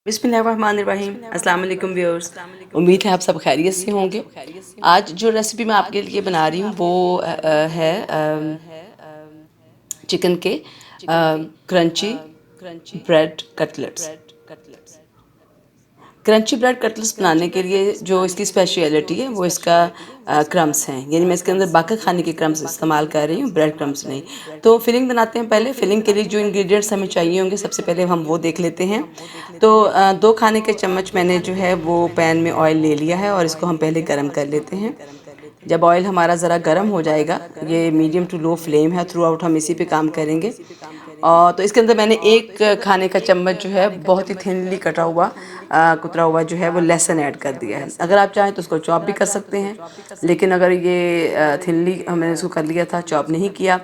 बिस्मिल्लाहिर्रहमानिर्रहीम। अस्सलाम वालेकुम व्यूअर्स। उम्मीद है आप सब खैरियत से होंगे। आज जो रेसिपी मैं आपके लिए बना रही हूँ वो है चिकन के crunchy bread cutlets. Crunchy bread cutlets बनाने के लिए जो इसकी स्पेशलिटी है वो इसका क्रम्स हैं, यानी मैं इसके अंदर बाकी खाने के क्रम्स इस्तेमाल कर रही हूँ, ब्रेड क्रम्स नहीं। तो फिलिंग बनाते हैं। पहले फिलिंग के लिए जो इंग्रेडिएंट्स हमें चाहिए होंगे सबसे पहले हम वो देख लेते हैं। तो 2 खाने के चम्मच मैंने जो है वो पैन में ऑयल ले लिया है और इसको हम पहले गर्म कर लेते हैं। जब ऑयल हमारा ज़रा गर्म हो जाएगा, ये मीडियम टू लो फ्लेम है, थ्रू आउट हम इसी पे काम करेंगे। और तो इसके अंदर मैंने 1 खाने का चम्मच जो है बहुत ही थिनली कटा हुआ कुतरा हुआ जो है वो लहसुन ऐड कर दिया है। अगर आप चाहें तो उसको चॉप भी कर सकते हैं, लेकिन अगर ये थिनली मैंने इसको कर लिया था, चॉप नहीं किया।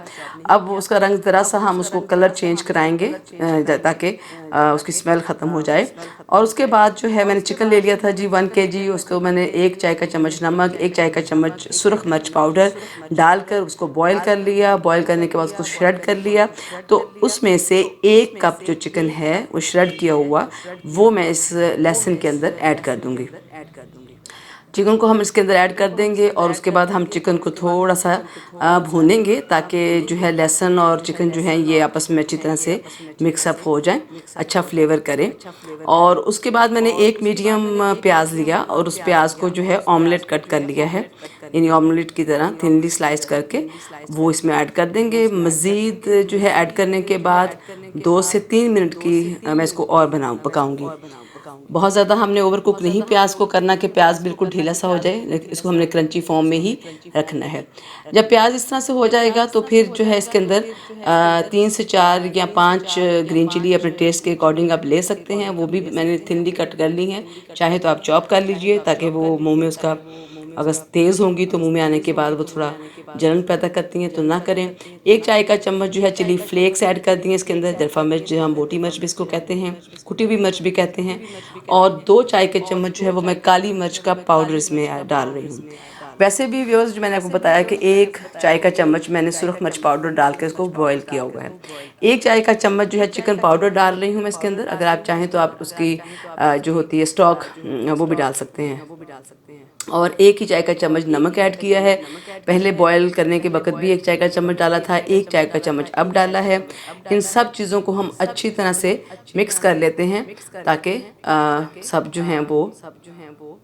अब उसका रंग ज़रा सा हम उसको कलर चेंज कराएंगे ताकि उसकी स्मेल ख़त्म हो जाए। और उसके बाद जो है मैंने चिकन ले लिया था जी 1 केजी। उसको मैंने 1 चाय का चम्मच नमक, 1 चाय का चम्मच सुरख मिर्च पाउडर डालकर उसको बॉईल कर लिया। बॉईल करने के बाद उसको श्रेड कर लिया। तो उसमें से 1 कप जो चिकन है वो श्रेड किया हुआ वो मैं इस लहसुन के अंदर ऐड कर दूंगी। चिकन को हम इसके अंदर ऐड कर देंगे और उसके बाद हम चिकन को थोड़ा सा भूनेंगे ताकि जो है लहसुन और चिकन जो है ये आपस में अच्छी तरह से मिक्सअप हो जाए, अच्छा फ्लेवर करें। और उसके बाद मैंने 1 मीडियम प्याज लिया और उस प्याज को जो है ऑमलेट कट कर लिया है, यानी ऑमलेट की तरह थिनली स्लाइस करके वो इसमें ऐड कर देंगे। मज़ीद जो है ऐड करने के बाद 2 से 3 मिनट की मैं इसको और पकाऊंगी। बहुत ज़्यादा हमने ओवर कुक नहीं प्याज को करना कि प्याज बिल्कुल ढीला सा हो जाए, लेकिन इसको हमने क्रंची फॉर्म में ही रखना है। जब प्याज इस तरह से हो जाएगा तो फिर जो है इसके अंदर 3 से 4 या 5 ग्रीन चिली अपने टेस्ट के अकॉर्डिंग आप ले सकते हैं, वो भी मैंने थिनली कट कर ली हैं। चाहे तो आप चॉप कर लीजिए ताकि वो मुंह में उसका अगर तेज़ होंगी तो मुंह में आने के बाद वो थोड़ा जलन पैदा करती हैं, तो ना करें। 1 चाय का चम्मच जो है चिली फ्लेक्स ऐड कर दिए इसके अंदर। दरफा मिर्च जो हम बोटी मिर्च भी इसको कहते हैं, कुटी हुई मिर्च भी कहते हैं। और 2 चाय के चम्मच जो है वो मैं काली मिर्च का पाउडर इसमें डाल रही हूँ। वैसे भी व्यूअर्स जो मैंने आपको बताया कि 1 चाय का चम्मच मैंने सुरख मिर्च पाउडर डाल के इसको बॉईल किया हुआ है। 1 चाय का चम्मच जो है चिकन पाउडर डाल रही हूँ मैं इसके अंदर। अगर आप चाहें तो आप उसकी जो होती है स्टॉक वो भी डाल सकते हैं। और 1 ही चाय का चम्मच नमक ऐड किया है। पहले बॉयल करने के वक्त भी 1 चाय का चम्मच डाला था, 1 चाय का चम्मच अब डाला है। इन सब चीज़ों को हम अच्छी तरह से मिक्स कर लेते हैं ताकि सब जो हैं वो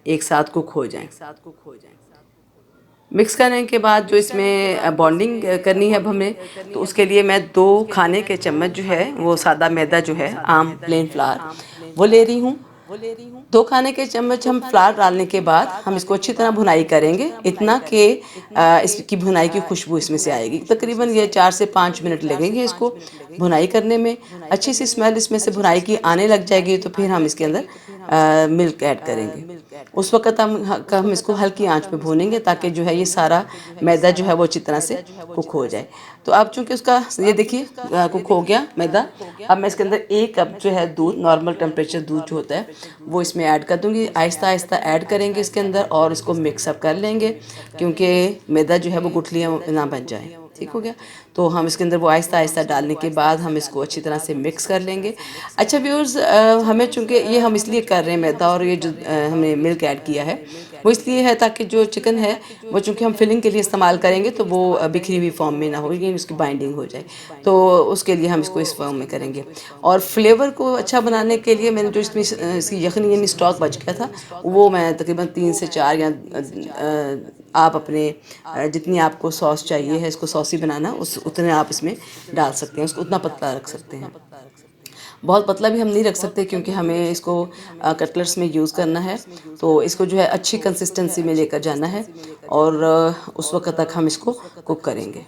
एक साथ कुक हो जाएं। मिक्स करने के बाद जो इसमें बॉन्डिंग करनी है अब हमें, तो उसके लिए मैं 2 खाने के चम्मच जो है वो सादा मैदा जो है आम प्लेन फ्लावर वो ले रही हूँ। 2 खाने के चम्मच हम फ्लावर डालने के बाद हम इसको अच्छी तरह भुनाई करेंगे, इतना कि इसकी भुनाई की खुशबू इसमें से आएगी। तकरीबन ये 4 से 5 मिनट लगेंगे इसको भुनाई करने में। अच्छी सी स्मेल इसमें से भुनाई की आने लग जाएगी तो फिर हम इसके अंदर मिल्क ऐड करेंगे। उस वक़्त हम इसको हल्की आंच पे भूनेंगे ताकि जो है ये सारा मैदा जो है वो अच्छी तरह से कुक हो जाए। तो अब चूँकि उसका ये देखिए कुक हो गया मैदा। अब मैं इसके अंदर 1 कप जो है दूध, नॉर्मल टेम्परेचर दूध जो होता है वो इसमें ऐड कर दूँगी। आहिस्ता आहिस्ता ऐड करेंगे इसके अंदर और इसको मिक्सअप कर लेंगे, क्योंकि मैदा जो है वो गुठलियाँ ना बन जाए। ठीक हो गया। तो हम इसके अंदर वो आहिस्ता आहिस्ता डालने के बाद हम इसको अच्छी तरह से मिक्स कर लेंगे। अच्छा व्यूअर्स, हमें चूँकि ये हम इसलिए कर रहे हैं मैदा और ये जो हमने मिल्क ऐड किया है वो इसलिए है ताकि जो चिकन है वो चूँकि हम फिलिंग के लिए इस्तेमाल करेंगे तो वो बिखरी हुई फॉर्म में ना हो, लेकिन उसकी बाइंडिंग हो जाए। तो उसके लिए हम इसको इस फॉर्म में करेंगे। और फ्लेवर को अच्छा बनाने के लिए मैंने जो इसमें इसकी यखनी यानी स्टॉक बच गया था वो मैं तकरीबन 3 से 4 या आप अपने जितनी आपको सॉस चाहिए है इसको सॉसी बनाना उस उतने आप इसमें डाल सकते हैं, उसको उतना पतला रख सकते हैं। बहुत पतला भी हम नहीं रख सकते क्योंकि हमें इसको कटलेट्स में यूज़ करना है। तो इसको जो है अच्छी कंसिस्टेंसी में लेकर जाना है और उस वक्त तक हम इसको कुक करेंगे।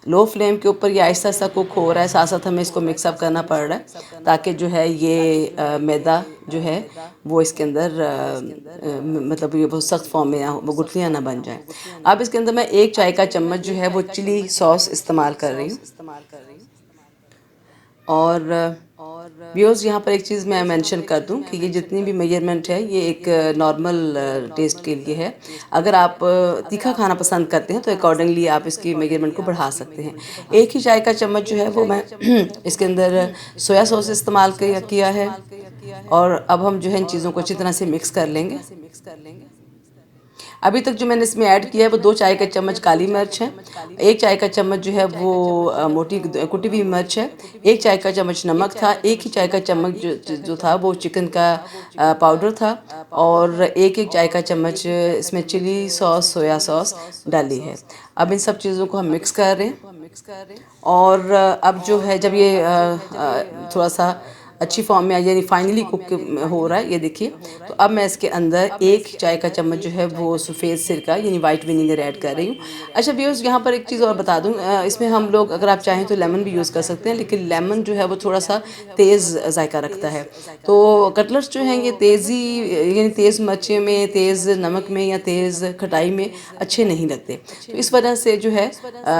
लो फ्लेम के ऊपर ये आहिस्ता आहिस्ता कुक हो रहा है, साथ साथ हमें इसको मिक्सअप करना पड़ रहा है ताकि जो है ये मैदा जो है वो इसके अंदर मतलब ये बहुत सख्त फॉर्म में ना हो, वो गुठलियाँ ना बन जाएं। अब इसके अंदर मैं 1 चाय का चम्मच जो है वो चिली सॉस इस्तेमाल कर रही हूँ। और व्यूअर्स यहाँ पर एक चीज़ मैं मेंशन कर दूं कि ये जितनी भी मेजरमेंट है ये एक नॉर्मल टेस्ट के लिए है। अगर आप तीखा खाना पसंद करते हैं तो अकॉर्डिंगली आप इसकी मेजरमेंट को बढ़ा सकते हैं। एक ही चाय का चम्मच जो है वो मैं इसके अंदर सोया सॉस इस्तेमाल किया है। और अब हम जो है इन चीज़ों को अच्छी तरह से मिक्स कर लेंगे। अभी तक जो मैंने इसमें ऐड किया है वो 2 चाय का चम्मच काली मिर्च है, 1 चाय का चम्मच जो है वो मोटी कुटी हुई मिर्च है, 1 चाय का चम्मच नमक था, 1 ही चाय का चम्मच जो था वो चिकन का पाउडर था और एक चाय का चम्मच इसमें चिली सॉस सोया सॉस डाली है। अब इन सब चीज़ों को हम मिक्स कर रहे हैं और अब जो है जब ये थोड़ा सा अच्छी फॉर्म में यानी फाइनली कुक हो रहा है ये देखिए, तो अब मैं इसके अंदर 1 चाय का चम्मच जो है वो सफ़ेद सिरका यानी वाइट विनीगर ऐड कर रही हूँ। अच्छा व्यूअर्स यहाँ पर एक चीज़ और बता दूँ, इसमें हम लोग अगर आप चाहें तो लेमन भी यूज़ कर सकते हैं, लेकिन लेमन जो है वो थोड़ा सा तेज़ जायका रखता है। तो कटलेट्स जो हैं ये तेज़ी यानी तेज़ मिर्ची में, तेज़ नमक में या तेज़ खटाई में अच्छे नहीं लगते। तो इस वजह से जो है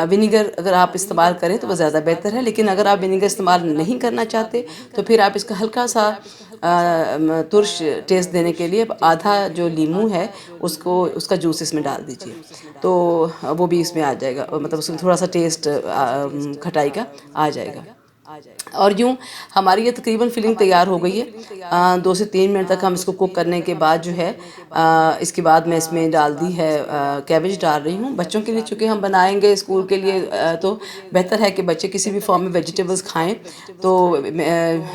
विनीगर अगर आप इस्तेमाल करें तो वो ज़्यादा बेहतर है। लेकिन अगर आप विनीगर इस्तेमाल नहीं करना चाहते तो फिर आप इसका हल्का सा तुरश टेस्ट देने के लिए आधा जो लीमू है उसको उसका जूस इसमें डाल दीजिए, तो वो भी इसमें आ जाएगा, मतलब उसमें थोड़ा सा टेस्ट खटाई का आ जाएगा। और यूँ हमारी ये तकरीबन फिलिंग तैयार हो गई है। 2 से 3 मिनट तक हम इसको कुक करने के बाद जो है इसके बाद मैं इसमें डाल दी है कैबेज डाल रही हूँ। बच्चों के लिए चूँकि हम बनाएंगे स्कूल के लिए तो बेहतर है कि बच्चे किसी भी फॉर्म में वेजिटेबल्स खाएं, तो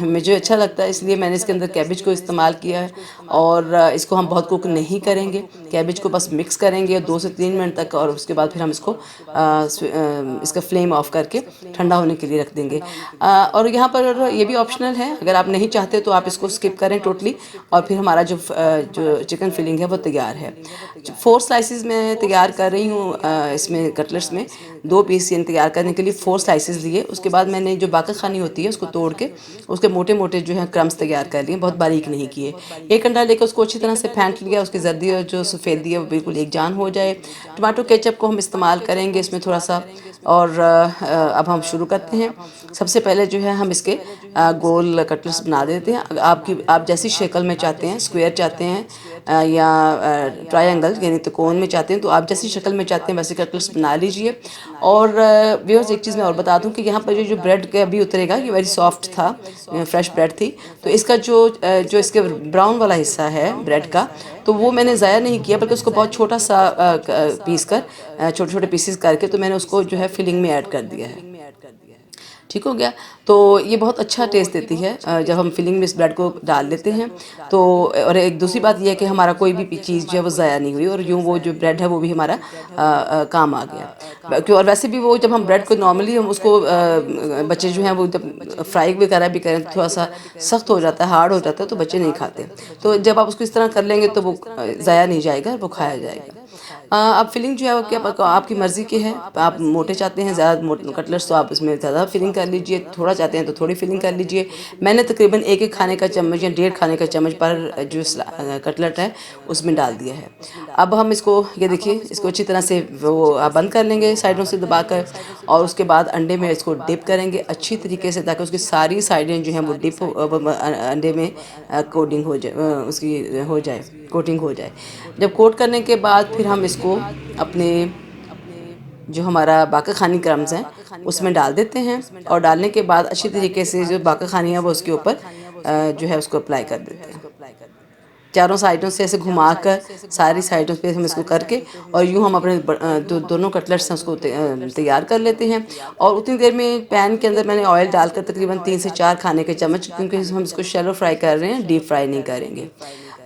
मुझे अच्छा लगता है इसलिए मैंने इसके अंदर कैबेज को इस्तेमाल किया है। और इसको हम बहुत कुक नहीं करेंगे, कैबेज को बस मिक्स करेंगे 2 से 3 मिनट तक और उसके बाद फिर हम इसको इसका फ्लेम ऑफ करके ठंडा होने के लिए रख देंगे। और यहाँ पर ये भी ऑप्शनल है, अगर आप नहीं चाहते तो आप इसको स्किप करें टोटली और फिर हमारा जो चिकन फिलिंग है वो तैयार है। 4 स्लाइसेस मैं तैयार कर रही हूँ इसमें कटलेट्स में 2 पीस यानी तैयार करने के लिए 4 स्लाइसेस लिए। उसके बाद मैंने जो बाकस खानी होती है उसको तोड़ के उसके मोटे मोटे जो है क्रम्स तैयार कर लिए, बहुत बारीक नहीं किए। एक अंडा लेकर उसको अच्छी तरह से फेंट लिया, उसकी जर्दी और जो सफ़ेदी है वो बिल्कुल एक जान हो जाए। टमाटो केचप को हम इस्तेमाल करेंगे इसमें थोड़ा सा। और अब हम शुरू करते हैं। सबसे पहले जो है हम इसके गोल कटलेट्स बना देते हैं। आप जैसी शक्ल में चाहते हैं, स्क्वायर चाहते हैं या ट्रायंगल यानी त्रिकोण में चाहते हैं, तो आप जैसी शक्ल में चाहते हैं वैसे कटलेट्स बना लीजिए। और व्यूअर्स एक चीज़ मैं और बता दूं कि यहाँ पर जो ब्रेड के अभी उतरेगा ये वेरी सॉफ्ट था, फ्रेश ब्रेड थी, तो इसका जो इसके ब्राउन वाला हिस्सा है ब्रेड का तो वो मैंने ज़ाया नहीं किया बल्कि उसको बहुत छोटा सा पीस कर छोटे छोटे पीसेस करके तो मैंने उसको जो है फिलिंग में ऐड कर दिया है। ठीक हो गया। तो ये बहुत अच्छा टेस्ट देती है जब हम फिलिंग में इस ब्रेड को डाल लेते हैं तो। और एक दूसरी बात यह है कि हमारा कोई भी चीज़ जो है वो ज़ाया नहीं हुई और यूँ वो जो ब्रेड है वो भी हमारा काम आ गया। और वैसे भी वो जब हम ब्रेड को नॉर्मली हम उसको बच्चे जो हैं वो जब फ्राई वगैरह भी करें तो थोड़ा सा सख्त हो जाता है, हार्ड हो जाता है, तो बच्चे नहीं खाते। तो जब आप उसको इस तरह कर लेंगे तो वो ज़ाया नहीं जाएगा, वो खाया जाएगा। अब फिलिंग जो है वो क्या आपकी मर्ज़ी की है। आप मोटे चाहते हैं ज़्यादा कटलेट्स तो आप इसमें ज़्यादा फिलिंग कर लीजिए, थोड़ा चाहते हैं तो थोड़ी फिलिंग कर लीजिए। मैंने तकरीबन एक खाने का चम्मच या 1.5 खाने का चम्मच पर जो कटलेट है उसमें डाल दिया है। अब हम इसको ये देखिए इसको अच्छी तरह से वो बंद कर लेंगे साइडों से दबाकर और उसके बाद अंडे में इसको डिप करेंगे अच्छी तरीके से ताकि उसकी सारी साइडें जो हैं वो डिप अंडे में कोटिंग हो जाए, उसकी हो जाए, कोटिंग हो जाए। जब कोट करने के बाद फिर हम इसको अपने जो हमारा बाका खानी क्रम्स हैं उसमें डाल देते हैं और डालने के बाद अच्छी तरीके से जो बाका खानी है वो उसके ऊपर जो है उसको अप्लाई कर देते हैं। चारों साइडों से ऐसे घुमाकर सारी साइडों पे हम इसको करके और यूँ हम अपने दोनों कटलेट्स हैं उसको तैयार कर लेते हैं। और उतनी देर में पैन के अंदर मैंने ऑयल डालकर तकरीबन 3 से 4 खाने के चम्मच, क्योंकि हम इसको शैलो फ्राई कर रहे हैं, डीप फ्राई नहीं करेंगे,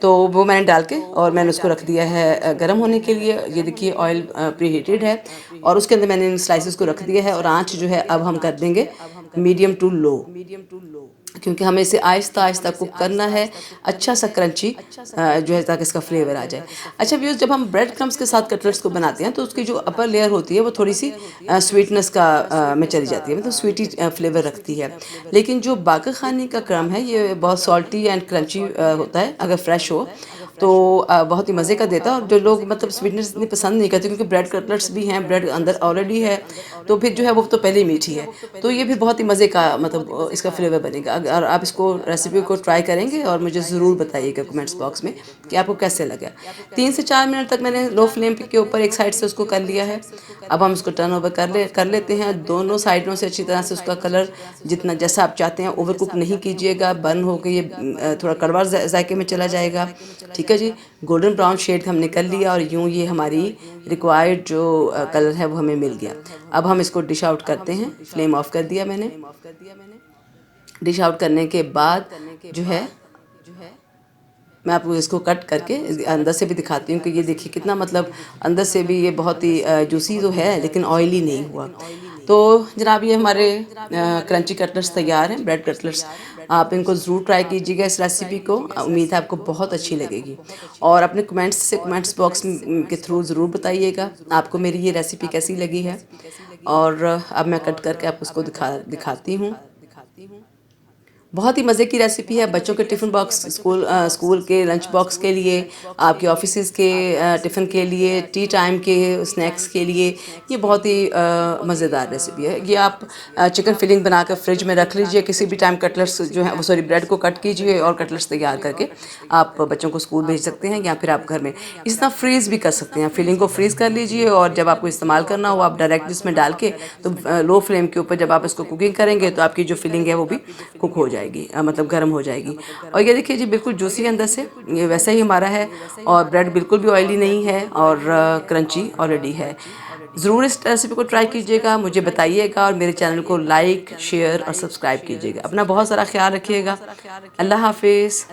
तो वो मैंने डाल के और मैंने उसको रख दिया है गर्म होने के लिए। ये देखिए ऑयल प्री हीटेड है और उसके अंदर मैंने इन स्लाइसेस को रख दिया है और आंच जो है अब हम कर देंगे मीडियम टू लो, क्योंकि हमें इसे आहिस्ता आहिस्ता कुक करना है, अच्छा सा क्रंची जो है ताकि इसका फ्लेवर आ जाए। अच्छा व्यूअर्स, जब हम ब्रेड क्रम्स के साथ कटलेट्स को बनाते हैं तो उसकी जो अपर लेयर होती है वो थोड़ी सी स्वीटनेस का में चली जाती है, मतलब स्वीटी फ्लेवर रखती है। लेकिन जो बाका खानी का क्रम है ये बहुत सॉल्टी एंड क्रंची होता है अगर फ्रेश हो। तो बहुत ही मज़े का देता है। और जो लोग मतलब स्वीटनेस इतनी पसंद नहीं करते, क्योंकि ब्रेड कटलेट्स भी हैं, ब्रेड अंदर ऑलरेडी है, तो फिर जो है वो तो पहले ही मीठी है, तो ये भी बहुत ही मज़े का मतलब इसका फ्लेवर बनेगा। अगर आप इसको रेसिपी को ट्राई करेंगे और मुझे ज़रूर बताइएगा कमेंट्स बॉक्स में कि आपको कैसे लगा। 3 से 4 मिनट तक मैंने लो फ्लेम के ऊपर एक साइड से उसको कर लिया है। अब हम इसको टर्न ओवर कर लेते हैं। दोनों साइडों से अच्छी तरह से उसका कलर जितना जैसा आप चाहते हैं, ओवर कुक नहीं कीजिएगा, बर्न होकर ये थोड़ा कड़वा जायके में चला जाएगा। ठीक है जी, गोल्डन ब्राउन शेड हमने कर लिया और यूँ ये हमारी रिक्वायर्ड जो कलर है वो हमें मिल गया। अब हम इसको डिश आउट करते हैं। फ्लेम ऑफ कर दिया मैंने। डिश आउट करने के बाद जो है मैं आपको इसको कट करके अंदर से भी दिखाती हूँ कि ये देखिए कितना मतलब अंदर से भी ये बहुत ही जूसी तो है, लेकिन ऑयली नहीं हुआ। तो जनाब ये हमारे क्रंची कटलेट्स तैयार हैं, ब्रेड कटलेट्स। आप इनको ज़रूर ट्राई कीजिएगा इस रेसिपी को। उम्मीद है आपको बहुत अच्छी लगेगी। और अपने कमेंट्स बॉक्स के थ्रू ज़रूर बताइएगा आपको मेरी ये रेसिपी कैसी लगी है। और अब मैं कट करके आपको उसको दिखाती हूँ। बहुत ही मज़े की रेसिपी है बच्चों के टिफ़िन बॉक्स, स्कूल के लंच बॉक्स के लिए, आपके ऑफिसेज़ के टिफ़िन के लिए, टी टाइम के स्नैक्स के लिए। ये बहुत ही मज़ेदार रेसिपी है। ये आप चिकन फिलिंग बनाकर फ्रिज में रख लीजिए, किसी भी टाइम कटलेट्स जो है वो सॉरी ब्रेड को कट कीजिए और कटलेट्स तैयार करके आप बच्चों को स्कूल भेज सकते हैं, या फिर आप घर में इस तरह फ्रीज़ भी कर सकते हैं। फिलिंग को फ्रीज़ कर लीजिए और जब आपको इस्तेमाल करना हो आप डायरेक्ट इसमें डाल के, तो लो फ्लेम के ऊपर जब आप इसको कुकिंग करेंगे तो आपकी जो फिलिंग है वो भी कुक हो जाएगी, मतलब गर्म हो जाएगी। और ये देखिए जी बिल्कुल जूसी अंदर से, ये वैसा ही हमारा है। और ब्रेड बिल्कुल भी ऑयली नहीं है और क्रंची ऑलरेडी है। ज़रूर इस रेसिपी को ट्राई कीजिएगा, मुझे बताइएगा और मेरे चैनल को लाइक, शेयर और सब्सक्राइब कीजिएगा। अपना बहुत सारा ख्याल रखिएगा। अल्लाह हाफिज़।